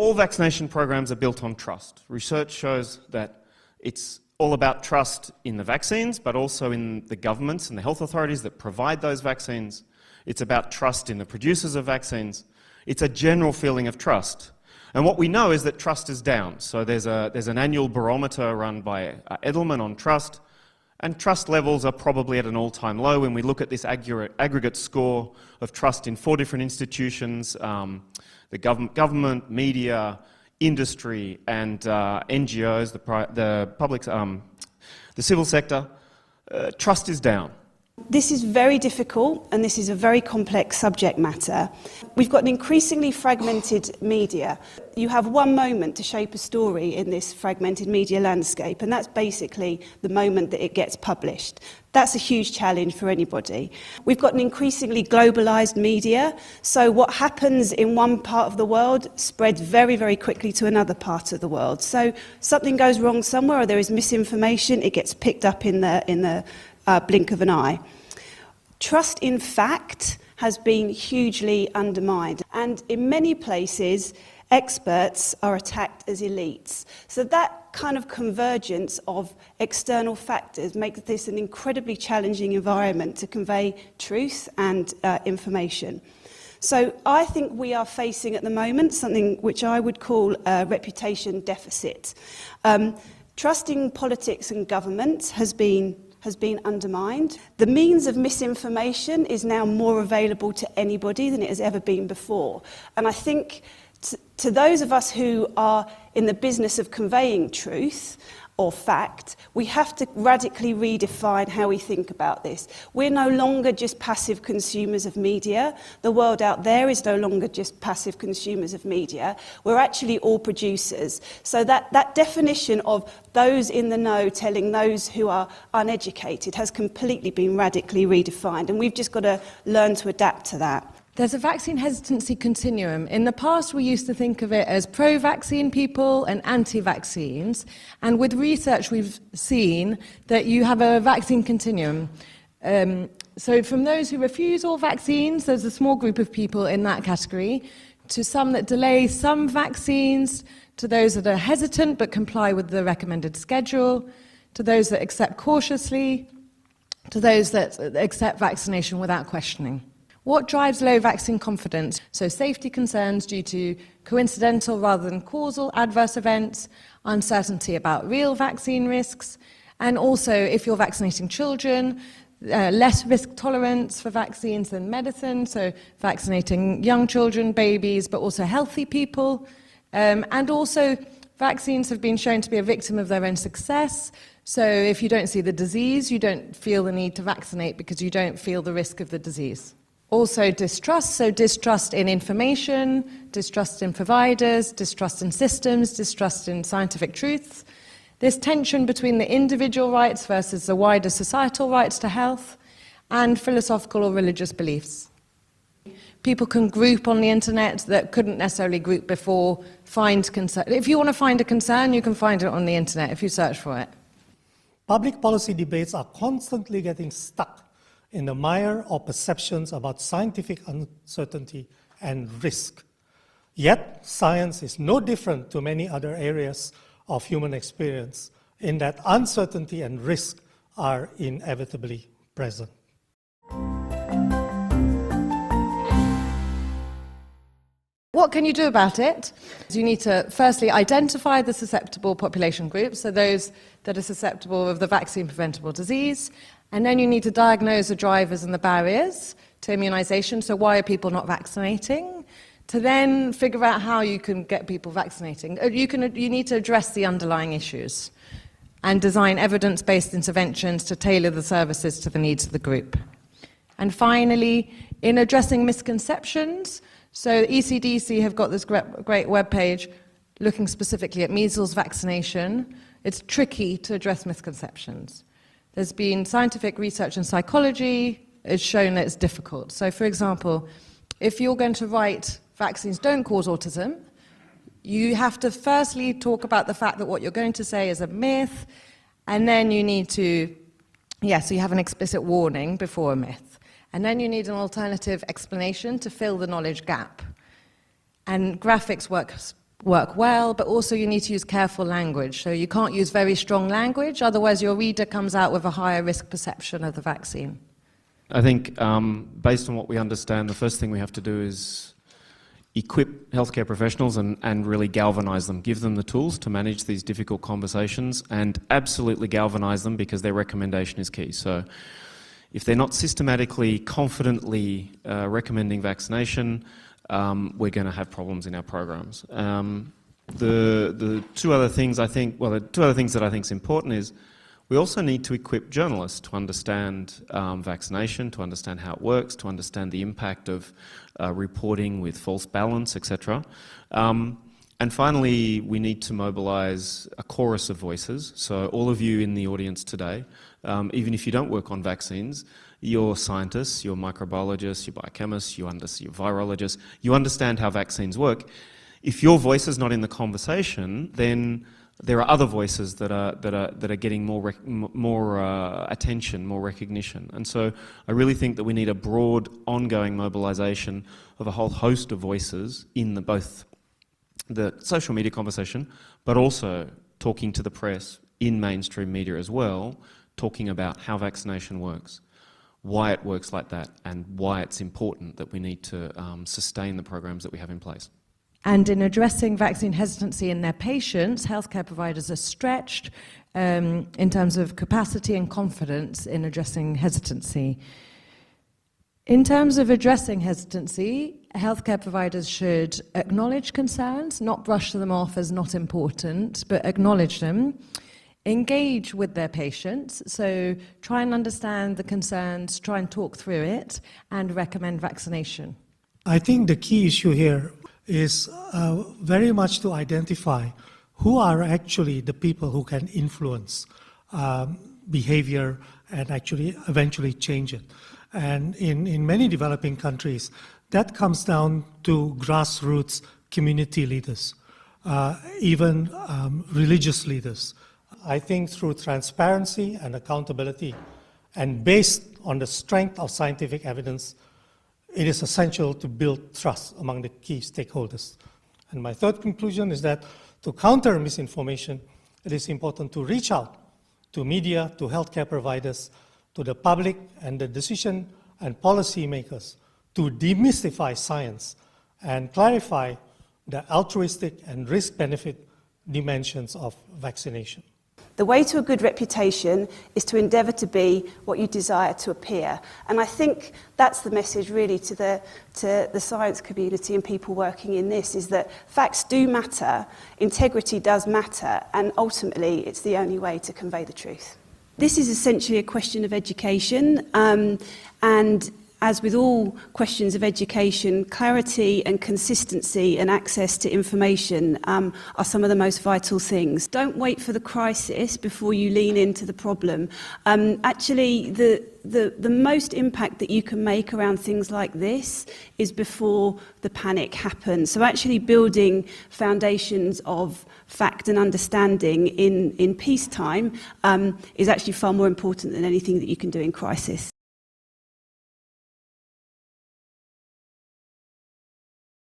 All vaccination programs are built on trust. Research shows that it's all about trust in the vaccines, but also in the governments and the health authorities that provide those vaccines. It's about trust in the producers of vaccines. It's a general feeling of trust. And what we know is that trust is down. So there's an annual barometer run by Edelman on trust, and trust levels are probably at an all-time low when we look at this aggregate score of trust in 4 different institutions, the government, media, industry, and NGOs, the civil sector. Trust is down. This is very difficult, and this is a very complex subject matter. We've got an increasingly fragmented media. You have one moment to shape a story in this fragmented media landscape, and that's basically the moment that it gets published. That's a huge challenge for anybody. We've got an increasingly globalised media, so what happens in one part of the world spreads very, very quickly to another part of the world. So something goes wrong somewhere, or there is misinformation, it gets picked up in the blink of an eye. Trust in fact has been hugely undermined, and in many places experts are attacked as elites. So that kind of convergence of external factors makes this an incredibly challenging environment to convey truth and information. So I think we are facing at the moment something which I would call a reputation deficit. Trusting politics and government has been undermined. The means of misinformation is now more available to anybody than it has ever been before. And I think to those of us who are in the business of conveying truth or fact, we have to radically redefine how we think about this. We're no longer just passive consumers of media. The world out there is no longer just passive consumers of media. We're actually all producers. So that definition of those in the know telling those who are uneducated has completely been radically redefined, and we've just got to learn to adapt to that. There's a vaccine hesitancy continuum. In the past, we used to think of it as pro-vaccine people and anti-vaccines. And with research, we've seen that you have a vaccine continuum. So from those who refuse all vaccines, there's a small group of people in that category, to some that delay some vaccines, to those that are hesitant but comply with the recommended schedule, to those that accept cautiously, to those that accept vaccination without questioning. What drives low vaccine confidence? So safety concerns due to coincidental rather than causal adverse events, uncertainty about real vaccine risks, and also if you're vaccinating children, less risk tolerance for vaccines than medicine, so vaccinating young children, babies, but also healthy people. And also vaccines have been shown to be a victim of their own success. So if you don't see the disease, you don't feel the need to vaccinate because you don't feel the risk of the disease. Also distrust, so distrust in information, distrust in providers, distrust in systems, distrust in scientific truths. This tension between the individual rights versus the wider societal rights to health, and philosophical or religious beliefs. People can group on the internet that couldn't necessarily group before, find concern. If you want to find a concern, you can find it on the internet if you search for it. Public policy debates are constantly getting stuck in the mire of perceptions about scientific uncertainty and risk. Yet, science is no different to many other areas of human experience in that uncertainty and risk are inevitably present. What can you do about it? You need to firstly identify the susceptible population groups, so those that are susceptible of the vaccine-preventable disease, and then you need to diagnose the drivers and the barriers to immunization, so why are people not vaccinating? To then figure out how you can get people vaccinating. You need to address the underlying issues and design evidence-based interventions to tailor the services to the needs of the group. And finally, in addressing misconceptions, so ECDC have got this great webpage looking specifically at measles vaccination. It's tricky to address misconceptions. There's been scientific research in psychology, it's shown that it's difficult. So for example, if you're going to write vaccines don't cause autism, you have to firstly talk about the fact that what you're going to say is a myth, and then you need to, so you have an explicit warning before a myth. And then you need an alternative explanation to fill the knowledge gap. And graphics work work well, but also you need to use careful language. So you can't use very strong language, otherwise your reader comes out with a higher risk perception of the vaccine. I think based on what we understand, the first thing we have to do is equip healthcare professionals and really galvanise them, give them the tools to manage these difficult conversations, and absolutely galvanise them because their recommendation is key. So if they're not systematically, confidently recommending vaccination, we're going to have problems in our programs. The two other things I think, well, the two other things that I think is important is we also need to equip journalists to understand vaccination, to understand how it works, to understand the impact of reporting with false balance, etc. And finally, we need to mobilise a chorus of voices. So all of you in the audience today, even if you don't work on vaccines, you're scientists, you're microbiologists, you're biochemists, you're virologists, you understand how vaccines work. If your voice is not in the conversation, then there are other voices that are getting more attention, more recognition. And so I really think that we need a broad, ongoing mobilisation of a whole host of voices in both the social media conversation, but also talking to the press in mainstream media as well, talking about how vaccination works, why it works like that, and why it's important that we need to sustain the programs that we have in place. And in addressing vaccine hesitancy in their patients, healthcare providers are stretched in terms of capacity and confidence in addressing hesitancy. In terms of addressing hesitancy, healthcare providers should acknowledge concerns, not brush them off as not important, but acknowledge them. Engage with their patients, so try and understand the concerns, try and talk through it, and recommend vaccination. I think the key issue here is very much to identify who are actually the people who can influence behavior and actually eventually change it. And in many developing countries, that comes down to grassroots community leaders, even religious leaders. I think through transparency and accountability, and based on the strength of scientific evidence, it is essential to build trust among the key stakeholders. And my third conclusion is that to counter misinformation, it is important to reach out to media, to healthcare providers, to the public and the decision and policy makers to demystify science and clarify the altruistic and risk-benefit dimensions of vaccination. The way to a good reputation is to endeavour to be what you desire to appear. And I think that's the message really to the science community and people working in this, is that facts do matter, integrity does matter, and ultimately it's the only way to convey the truth. This is essentially a question of education, and as with all questions of education, clarity and consistency and access to information are some of the most vital things. Don't wait for the crisis before you lean into the problem. Actually, the most impact that you can make around things like this is before the panic happens. So actually building foundations of fact and understanding in peacetime is actually far more important than anything that you can do in crisis.